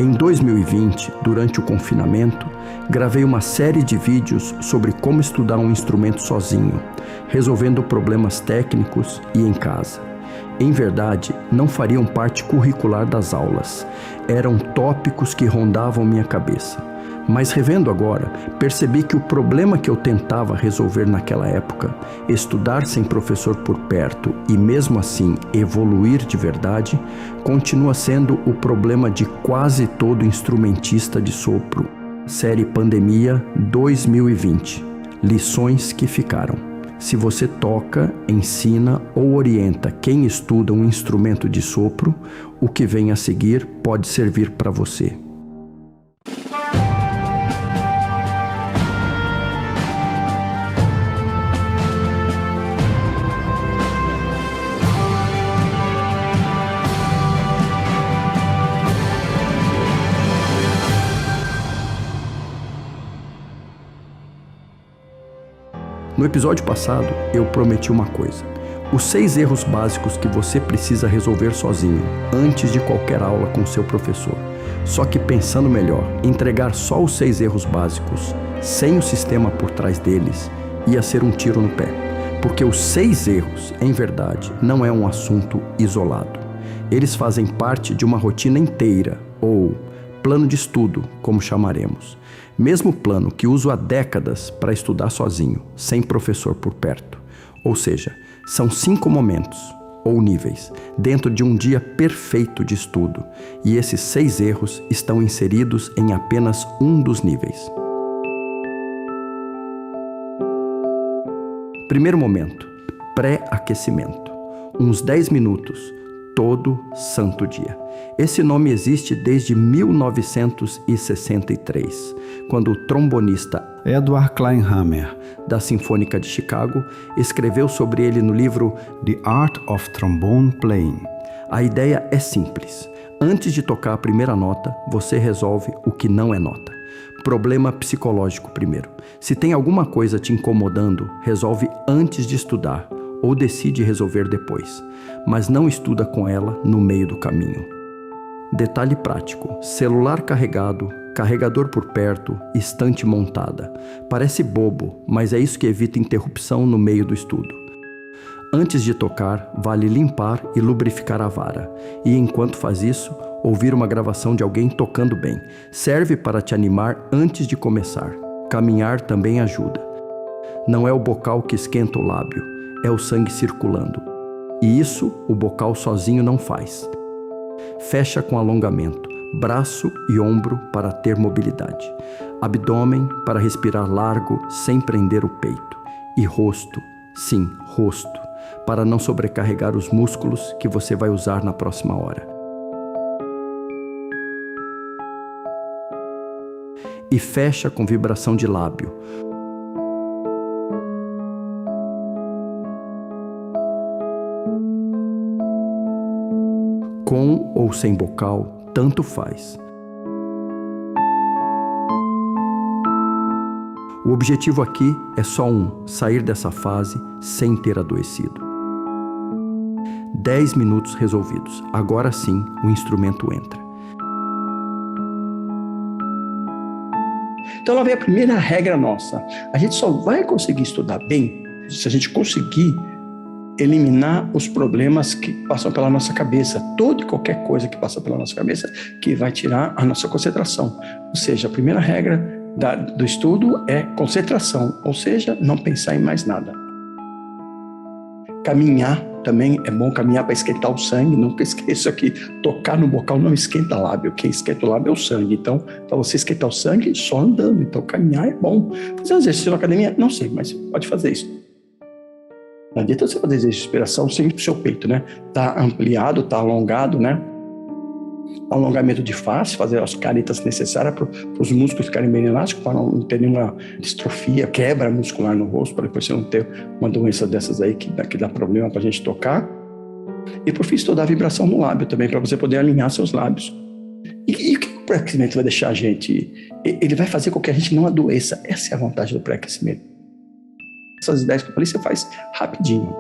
Em 2020, durante o confinamento, gravei uma série de vídeos sobre como estudar um instrumento sozinho, resolvendo problemas técnicos e em casa. Em verdade, não fariam parte curricular das aulas, eram tópicos que rondavam minha cabeça. Mas revendo agora, percebi que o problema que eu tentava resolver naquela época, estudar sem professor por perto e mesmo assim evoluir de verdade, continua sendo o problema de quase todo instrumentista de sopro. Série Pandemia 2020. Lições que ficaram. Se você toca, ensina ou orienta quem estuda um instrumento de sopro, o que vem a seguir pode servir para você. No episódio passado, eu prometi uma coisa. Os 6 erros básicos que você precisa resolver sozinho, antes de qualquer aula com seu professor. Só que pensando melhor, entregar só os 6 erros básicos, sem o sistema por trás deles, ia ser um tiro no pé. Porque os 6 erros, em verdade, não é um assunto isolado. Eles fazem parte de uma rotina inteira, ou plano de estudo, como chamaremos. Mesmo plano que uso há décadas para estudar sozinho, sem professor por perto. Ou seja, são 5 momentos, ou níveis, dentro de um dia perfeito de estudo, e esses 6 erros estão inseridos em apenas um dos níveis. Primeiro momento, pré-aquecimento. Uns 10 minutos, todo santo dia. Esse nome existe desde 1963, quando o trombonista Edward Kleinhammer, da Sinfônica de Chicago, escreveu sobre ele no livro The Art of Trombone Playing. A ideia é simples. Antes de tocar a primeira nota, você resolve o que não é nota. Problema psicológico primeiro. Se tem alguma coisa te incomodando, resolve antes de estudar, ou decide resolver depois, mas não estuda com ela no meio do caminho. Detalhe prático: celular carregado, carregador por perto, estante montada. Parece bobo, mas é isso que evita interrupção no meio do estudo. Antes de tocar, vale limpar e lubrificar a vara, e enquanto faz isso, ouvir uma gravação de alguém tocando bem. Serve para te animar antes de começar. Caminhar também ajuda. Não é o bocal que esquenta o lábio, é o sangue circulando. E isso o bocal sozinho não faz. Fecha com alongamento, braço e ombro para ter mobilidade. Abdômen para respirar largo sem prender o peito. E rosto, sim, rosto, para não sobrecarregar os músculos que você vai usar na próxima hora. E fecha com vibração de lábio. Com ou sem bocal, tanto faz. O objetivo aqui é só sair dessa fase sem ter adoecido. 10 minutos resolvidos. Agora sim, o instrumento entra. Então lá vem a primeira regra nossa. A gente só vai conseguir estudar bem se a gente conseguir eliminar os problemas que passam pela nossa cabeça. Toda e qualquer coisa que passa pela nossa cabeça que vai tirar a nossa concentração. Ou seja, a primeira regra do estudo é concentração, ou seja, não pensar em mais nada. Caminhar também é bom, caminhar para esquentar o sangue. Nunca esqueça que tocar no bocal não esquenta lábio. Quem esquenta o lábio é o sangue. Então, para você esquentar o sangue, só andando. Então, caminhar é bom. Fazer um exercício na academia? Não sei, mas pode fazer isso. Não adianta você fazer exercício de respiração sem o seu peito, né? Tá ampliado, tá alongado, né? Alongamento de face, fazer as caretas necessárias para os músculos ficarem bem elásticos, para não ter nenhuma distrofia, quebra muscular no rosto, para depois você não ter uma doença dessas aí que dá problema para a gente tocar. E por fim, estudar a vibração no lábio também, para você poder alinhar seus lábios. E o que o pré-aquecimento vai deixar a gente? Ele vai fazer com que a gente não adoeça. Essa é a vantagem do pré-aquecimento. Essas ideias que eu falei, você faz rapidinho.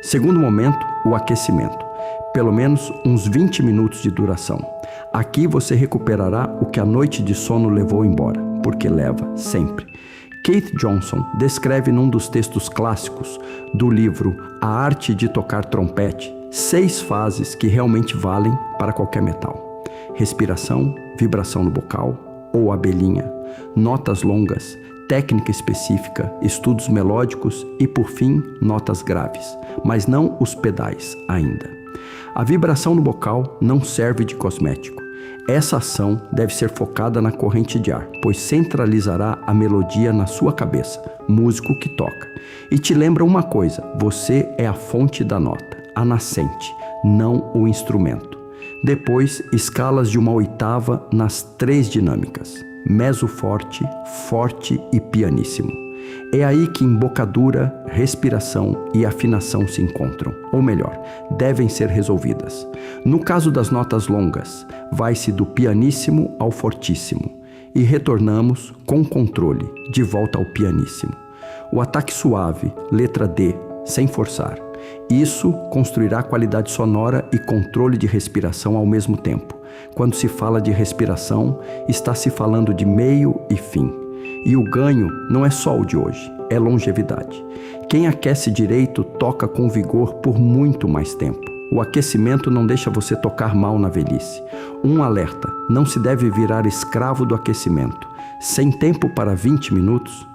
Segundo momento, o aquecimento. Pelo menos uns 20 minutos de duração. Aqui você recuperará o que a noite de sono levou embora, porque leva sempre. Keith Johnson descreve num dos textos clássicos do livro A Arte de Tocar Trompete 6 fases que realmente valem para qualquer metal: respiração, vibração no bocal ou abelhinha, notas longas, técnica específica, estudos melódicos e, por fim, notas graves, mas não os pedais ainda. A vibração no bocal não serve de cosmético. Essa ação deve ser focada na corrente de ar, pois centralizará a melodia na sua cabeça, músico que toca. E te lembra uma coisa: você é a fonte da nota, a nascente, não o instrumento. Depois, escalas de uma oitava nas 3 dinâmicas: meso forte, forte e pianíssimo. É aí que embocadura, respiração e afinação se encontram, ou melhor, devem ser resolvidas. No caso das notas longas, vai-se do pianíssimo ao fortíssimo e retornamos com controle de volta ao pianíssimo. O ataque suave, letra D, sem forçar. Isso construirá qualidade sonora e controle de respiração ao mesmo tempo. Quando se fala de respiração, está se falando de meio e fim. E o ganho não é só o de hoje, é longevidade. Quem aquece direito toca com vigor por muito mais tempo. O aquecimento não deixa você tocar mal na velhice. Um alerta: não se deve virar escravo do aquecimento. Sem tempo para 20 minutos,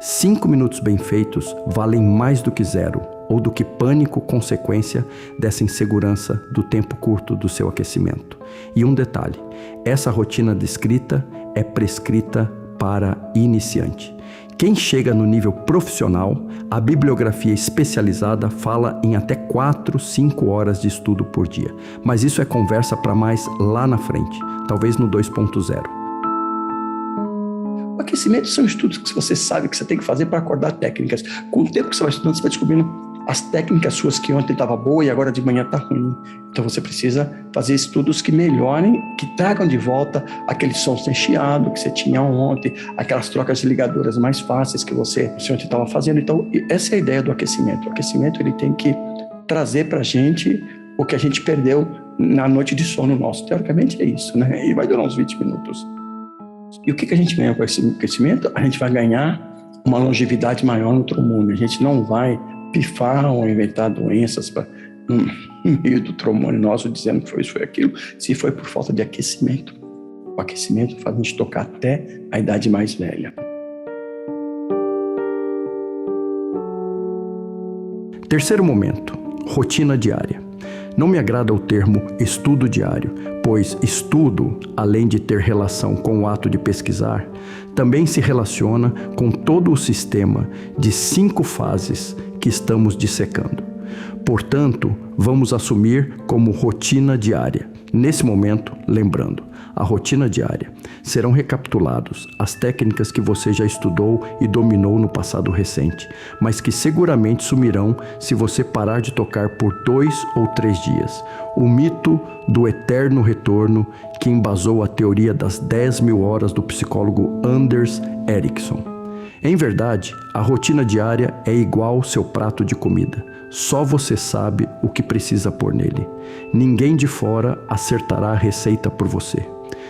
5 minutos bem feitos valem mais do que 0, ou do que pânico consequência dessa insegurança do tempo curto do seu aquecimento. E um detalhe: essa rotina descrita é prescrita para iniciante. Quem chega no nível profissional, a bibliografia especializada fala em até 4, 5 horas de estudo por dia. Mas isso é conversa para mais lá na frente, talvez no 2.0. O aquecimento são estudos que você sabe que você tem que fazer para acordar técnicas. Com o tempo que você vai estudando, você vai descobrindo as técnicas suas que ontem estava boa e agora de manhã está ruim. Então você precisa fazer estudos que melhorem, que tragam de volta aquele som sem chiado que você tinha ontem, aquelas trocas de ligaduras mais fáceis que você ontem estava fazendo. Então essa é a ideia do aquecimento. O aquecimento ele tem que trazer para a gente o que a gente perdeu na noite de sono nosso. Teoricamente é isso, né? E vai durar uns 20 minutos. E o que a gente ganha com esse aquecimento? A gente vai ganhar uma longevidade maior no trombone. A gente não vai pifar ou inventar doenças no meio do trombone nosso, dizendo que foi isso, foi aquilo, se foi por falta de aquecimento. O aquecimento faz a gente tocar até a idade mais velha. Terceiro momento: rotina diária. Não me agrada o termo estudo diário, pois estudo, além de ter relação com o ato de pesquisar, também se relaciona com todo o sistema de 5 fases que estamos dissecando. Portanto, vamos assumir como rotina diária. Nesse momento, lembrando, a rotina diária, serão recapitulados as técnicas que você já estudou e dominou no passado recente, mas que seguramente sumirão se você parar de tocar por 2 ou 3 dias. O mito do eterno retorno que embasou a teoria das 10.000 horas do psicólogo Anders Ericsson. Em verdade, a rotina diária é igual ao seu prato de comida. Só você sabe o que precisa pôr nele. Ninguém de fora acertará a receita por você.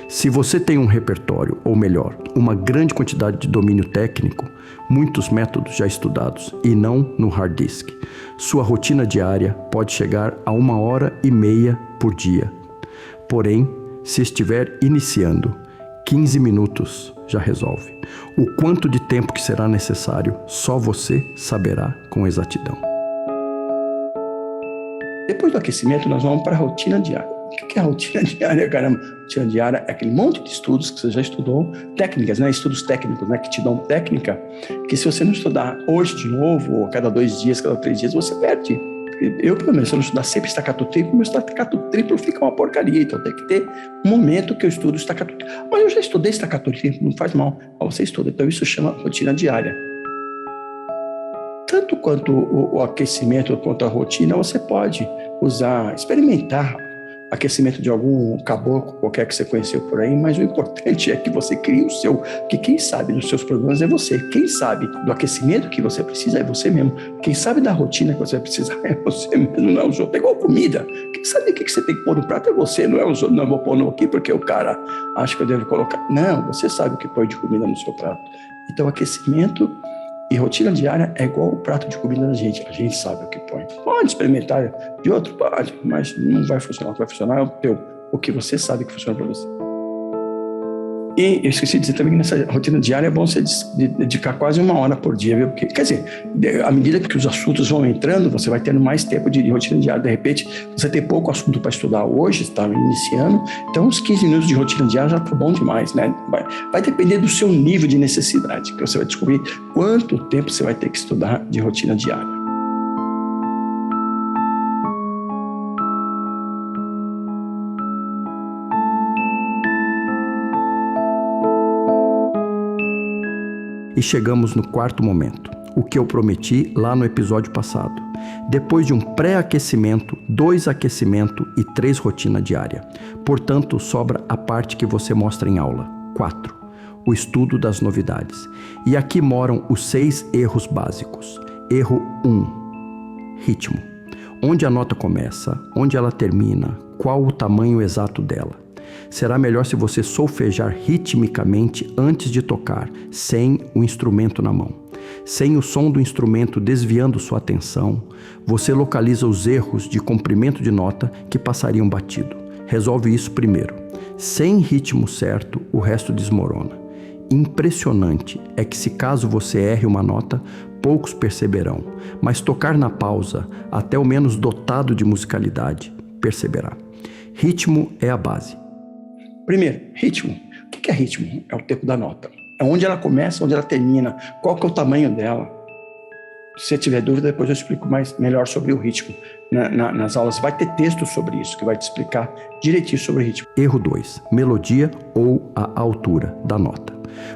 Se você tem um repertório, ou melhor, uma grande quantidade de domínio técnico, muitos métodos já estudados e não no hard disk, sua rotina diária pode chegar a 1h30 por dia. Porém, se estiver iniciando, 15 minutos já resolve. O quanto de tempo que será necessário, só você saberá com exatidão. Depois do aquecimento, nós vamos para a rotina diária. O que é a rotina diária, caramba? A rotina diária é aquele monte de estudos que você já estudou, técnicas, né? Estudos técnicos, né? Que te dão técnica, que se você não estudar hoje de novo, ou cada 2 dias, cada 3 dias, você perde. Eu, pelo menos, se eu não estudar sempre staccato triplo, meu staccato triplo fica uma porcaria. Então tem que ter um momento que eu estudo staccato triplo. Mas eu já estudei staccato triplo, não faz mal. Mas você estuda. Então isso chama rotina diária. Tanto quanto o aquecimento, quanto a rotina, você pode usar, experimentar aquecimento de algum caboclo qualquer que você conheceu por aí, mas o importante é que você crie o seu, que quem sabe dos seus problemas é você, quem sabe do aquecimento que você precisa é você mesmo, quem sabe da rotina que você vai precisar é você mesmo, não é os outros. É igual comida, quem sabe o que você tem que pôr no prato é você, não é os outros. Não, vou pôr no aqui porque o cara acha que eu devo colocar. Não, você sabe o que põe de comida no seu prato. Então aquecimento e rotina diária é igual o prato de comida da gente. A gente sabe o que põe. Pode experimentar de outro, pode, mas não vai funcionar. O que vai funcionar é o teu, o que você sabe que funciona para você. E eu esqueci de dizer também que nessa rotina diária é bom você dedicar quase 1 hora por dia, viu? Porque, quer dizer, à medida que os assuntos vão entrando, você vai tendo mais tempo de rotina diária. De repente, você tem pouco assunto para estudar hoje, está iniciando, então uns 15 minutos de rotina diária já está bom demais, né? Vai depender do seu nível de necessidade, que você vai descobrir quanto tempo você vai ter que estudar de rotina diária. E chegamos no quarto momento, o que eu prometi lá no episódio passado. Depois de um pré-aquecimento, 2 aquecimento e 3 rotina diária. Portanto, sobra a parte que você mostra em aula. 4. O estudo das novidades. E aqui moram os 6 erros básicos. Erro 1. Ritmo. Onde a nota começa, onde ela termina, qual o tamanho exato dela. Será melhor se você solfejar ritmicamente antes de tocar, sem o instrumento na mão. Sem o som do instrumento desviando sua atenção, você localiza os erros de comprimento de nota que passariam batido. Resolve isso primeiro. Sem ritmo certo, o resto desmorona. Impressionante é que se caso você erre uma nota, poucos perceberão, mas tocar na pausa, até o menos dotado de musicalidade, perceberá. Ritmo é a base. Primeiro, ritmo. O que é ritmo? É o tempo da nota. É onde ela começa, onde ela termina, qual que é o tamanho dela. Se você tiver dúvida, depois eu explico melhor sobre o ritmo. Nas aulas vai ter texto sobre isso, que vai te explicar direitinho sobre o ritmo. Erro 2. Melodia ou a altura da nota.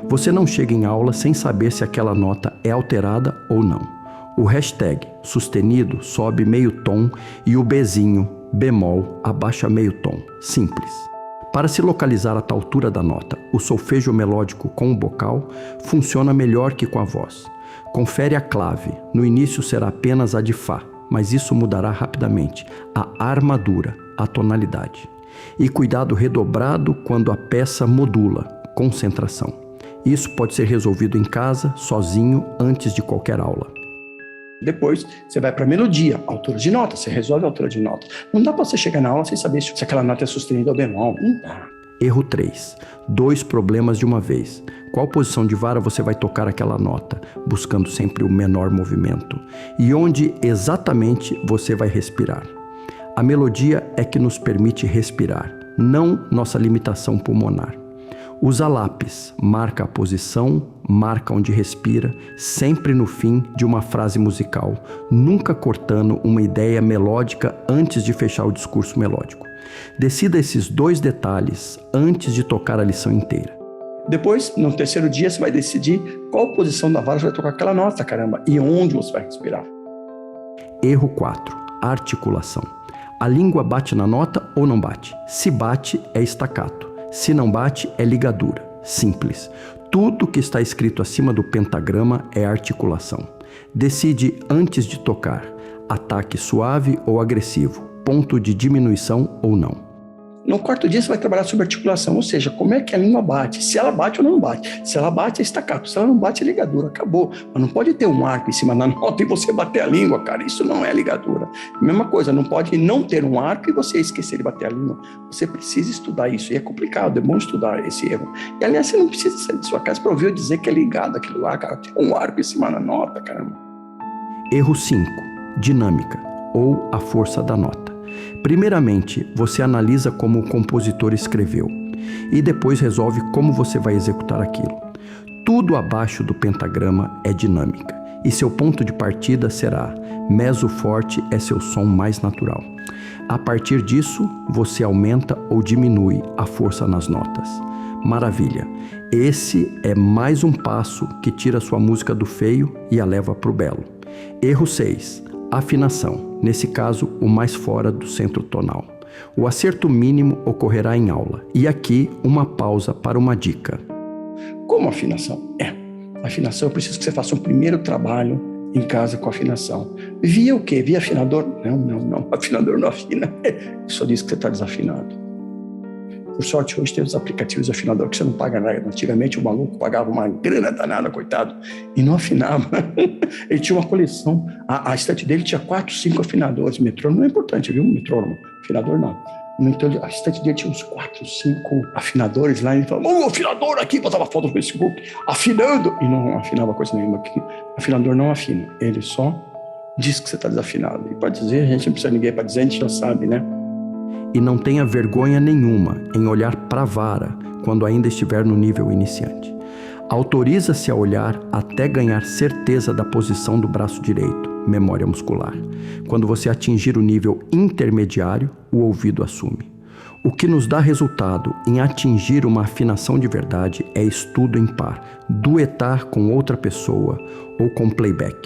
Você não chega em aula sem saber se aquela nota é alterada ou não. O hashtag sustenido sobe meio tom e o Bzinho, bemol, abaixa meio tom. Simples. Para se localizar a tal altura da nota, o solfejo melódico com o bocal funciona melhor que com a voz. Confere a clave. No início será apenas a de Fá, mas isso mudará rapidamente. A armadura, a tonalidade. E cuidado redobrado quando a peça modula, concentração. Isso pode ser resolvido em casa, sozinho, antes de qualquer aula. Depois, você vai para a melodia, altura de nota, você resolve a altura de nota. Não dá para você chegar na aula sem saber se aquela nota é sustenida ou bemol. Não dá. Erro 3. 2 problemas de uma vez. Qual posição de vara você vai tocar aquela nota, buscando sempre o menor movimento? E onde exatamente você vai respirar? A melodia é que nos permite respirar, não nossa limitação pulmonar. Usa lápis, marca a posição, marca onde respira, sempre no fim de uma frase musical, nunca cortando uma ideia melódica antes de fechar o discurso melódico. Decida esses 2 detalhes antes de tocar a lição inteira. Depois, no terceiro dia, você vai decidir qual posição da vara você vai tocar aquela nota, caramba, e onde você vai respirar. Erro 4. Articulação. A língua bate na nota ou não bate? Se bate, é staccato. Se não bate, é ligadura. Simples. Tudo que está escrito acima do pentagrama é articulação. Decide antes de tocar. Ataque suave ou agressivo. Ponto de diminuição ou não. No quarto dia, você vai trabalhar sobre articulação, ou seja, como é que a língua bate, se ela bate ou não bate. Se ela bate, é staccato. Se ela não bate, é ligadura. Acabou. Mas não pode ter um arco em cima da nota e você bater a língua, cara. Isso não é ligadura. Mesma coisa, não pode não ter um arco e você esquecer de bater a língua. Você precisa estudar isso. E é complicado, é bom estudar esse erro. E, aliás, você não precisa sair de sua casa para ouvir eu dizer que é ligado aquilo lá, cara. Tem um arco em cima da nota, caramba. Erro 5. Dinâmica ou a força da nota. Primeiramente, você analisa como o compositor escreveu e depois resolve como você vai executar aquilo. Tudo abaixo do pentagrama é dinâmica e seu ponto de partida será meso forte é seu som mais natural. A partir disso, você aumenta ou diminui a força nas notas. Maravilha! Esse é mais um passo que tira sua música do feio e a leva para o belo. Erro 6. Afinação, nesse caso, o mais fora do centro tonal. O acerto mínimo ocorrerá em aula. E aqui, uma pausa para uma dica. Como afinação? Afinação, eu preciso que você faça um primeiro trabalho em casa com afinação. Via o quê? Via afinador? Não. Afinador não afina. Só diz que você está desafinado. Por sorte, hoje tem os aplicativos de afinador que você não paga nada. Antigamente, o maluco pagava uma grana danada, coitado, e não afinava. Ele tinha uma coleção. A estante dele tinha 4, 5 afinadores. Metrônomo não é importante, viu? Metrônomo. Afinador não. Então, a estante dele tinha uns 4, 5 afinadores lá. E ele falava, o afinador aqui, botava foto no Facebook, afinando. E não afinava coisa nenhuma. Afinador não afina. Ele só diz que você está desafinado. E pode dizer, a gente não precisa de ninguém para dizer, a gente já sabe, né? E não tenha vergonha nenhuma em olhar para a vara quando ainda estiver no nível iniciante. Autoriza-se a olhar até ganhar certeza da posição do braço direito, memória muscular. Quando você atingir o nível intermediário, o ouvido assume. O que nos dá resultado em atingir uma afinação de verdade é estudo em par, duetar com outra pessoa ou com playback.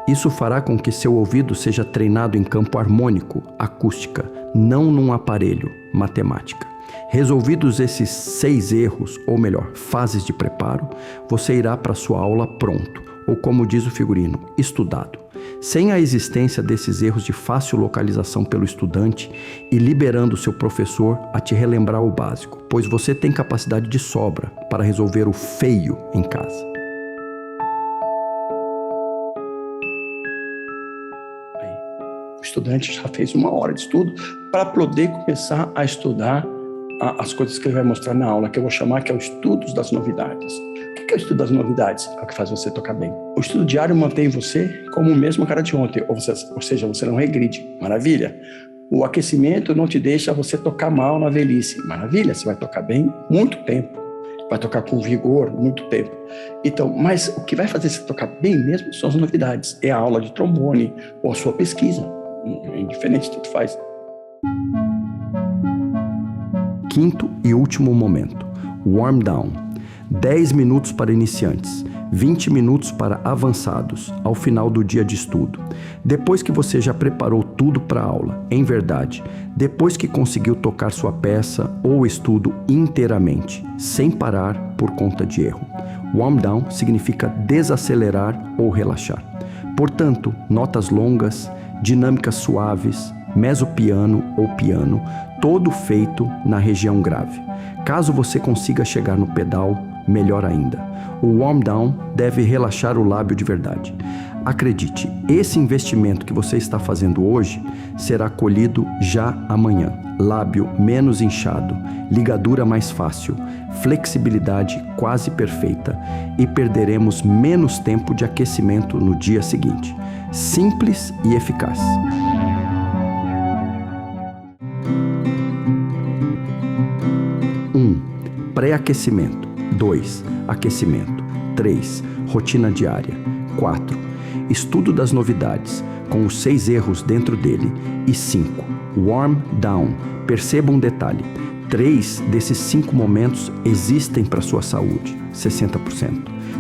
Isso fará com que seu ouvido seja treinado em campo harmônico, acústica, não num aparelho, matemática. Resolvidos esses 6 erros, ou melhor, fases de preparo, você irá para sua aula pronto, ou como diz o figurino, estudado. Sem a existência desses erros de fácil localização pelo estudante e liberando seu professor a te relembrar o básico, pois você tem capacidade de sobra para resolver o feio em casa. O estudante já fez 1 hora de estudo para poder começar a estudar as coisas que ele vai mostrar na aula, que eu vou chamar que é o estudo das novidades. O que é o estudo das novidades? É o que faz você tocar bem. O estudo diário mantém você como o mesmo cara de ontem, ou seja, você não regride. Maravilha. O aquecimento não te deixa você tocar mal na velhice. Maravilha, você vai tocar bem muito tempo. Vai tocar com vigor muito tempo. Então, mas o que vai fazer você tocar bem mesmo são as novidades. É a aula de trombone ou a sua pesquisa. É indiferente, tudo faz. Quinto e último momento, warm down. 10 minutos para iniciantes, 20 minutos para avançados, ao final do dia de estudo. Depois que você já preparou tudo para a aula, em verdade, depois que conseguiu tocar sua peça ou estudo inteiramente, sem parar por conta de erro. Warm down significa desacelerar ou relaxar. Portanto, notas longas, dinâmicas suaves, mezzopiano ou piano, todo feito na região grave. Caso você consiga chegar no pedal, melhor ainda. O warm down deve relaxar o lábio de verdade. Acredite, esse investimento que você está fazendo hoje será colhido já amanhã. Lábio menos inchado, ligadura mais fácil, flexibilidade quase perfeita e perderemos menos tempo de aquecimento no dia seguinte. Simples e eficaz. 1. Pré-aquecimento. 2. Aquecimento. 3. Rotina diária. 4. Estudo das novidades, com os 6 erros dentro dele. E 5. Warm down. Perceba um detalhe. 3 desses 5 momentos existem para sua saúde, 60%.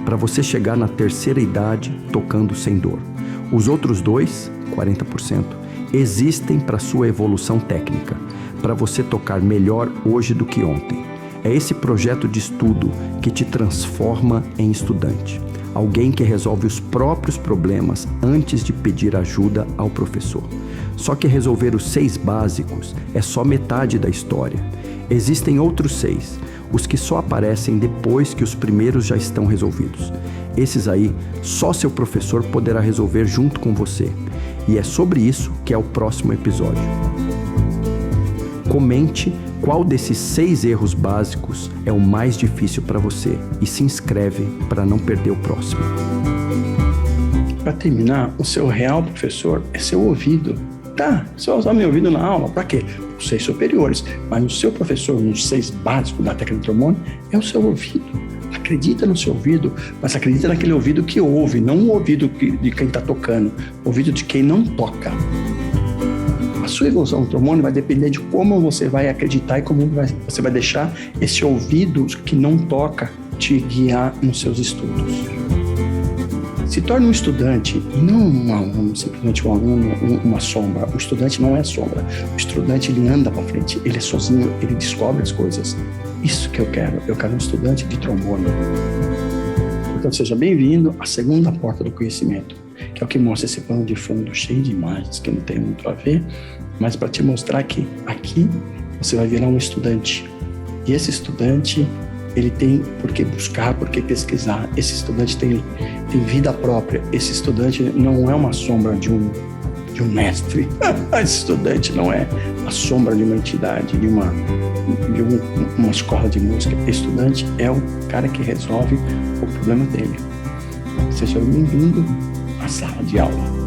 Para você chegar na terceira idade tocando sem dor. Os outros 2, 40%, existem para sua evolução técnica, para você tocar melhor hoje do que ontem. É esse projeto de estudo que te transforma em estudante. Alguém que resolve os próprios problemas antes de pedir ajuda ao professor. Só que resolver os 6 básicos é só metade da história. Existem outros 6, os que só aparecem depois que os primeiros já estão resolvidos. Esses aí, só seu professor poderá resolver junto com você. E é sobre isso que é o próximo episódio. Comente qual desses 6 erros básicos é o mais difícil para você e se inscreve para não perder o próximo. Para terminar, o seu real professor é seu ouvido. Tá, você vai usar meu ouvido na aula, para quê? Os 6 superiores, mas o seu professor, nos 6 básicos da técnica de trombone, é o seu ouvido. Acredita no seu ouvido, mas acredita naquele ouvido que ouve, não o ouvido de quem está tocando, o ouvido de quem não toca. A sua evolução no trombone vai depender de como você vai acreditar e como você vai deixar esse ouvido que não toca te guiar nos seus estudos. Se torne um estudante e não simplesmente um aluno, uma sombra. O estudante não é sombra. O estudante, ele anda para frente, ele é sozinho, ele descobre as coisas. Isso que eu quero. Eu quero um estudante de trombone. Então, seja bem-vindo à segunda porta do conhecimento, que é o que mostra esse plano de fundo cheio de imagens que não tem muito a ver, mas para te mostrar que aqui você vai virar um estudante. E esse estudante, ele tem por que buscar, por que pesquisar. Esse estudante tem vida própria. Esse estudante não é uma sombra de um mestre. Esse estudante não é a sombra de uma entidade, de uma escola de música. Esse estudante é o cara que resolve o problema dele. Seja bem-vindo à sala de aula.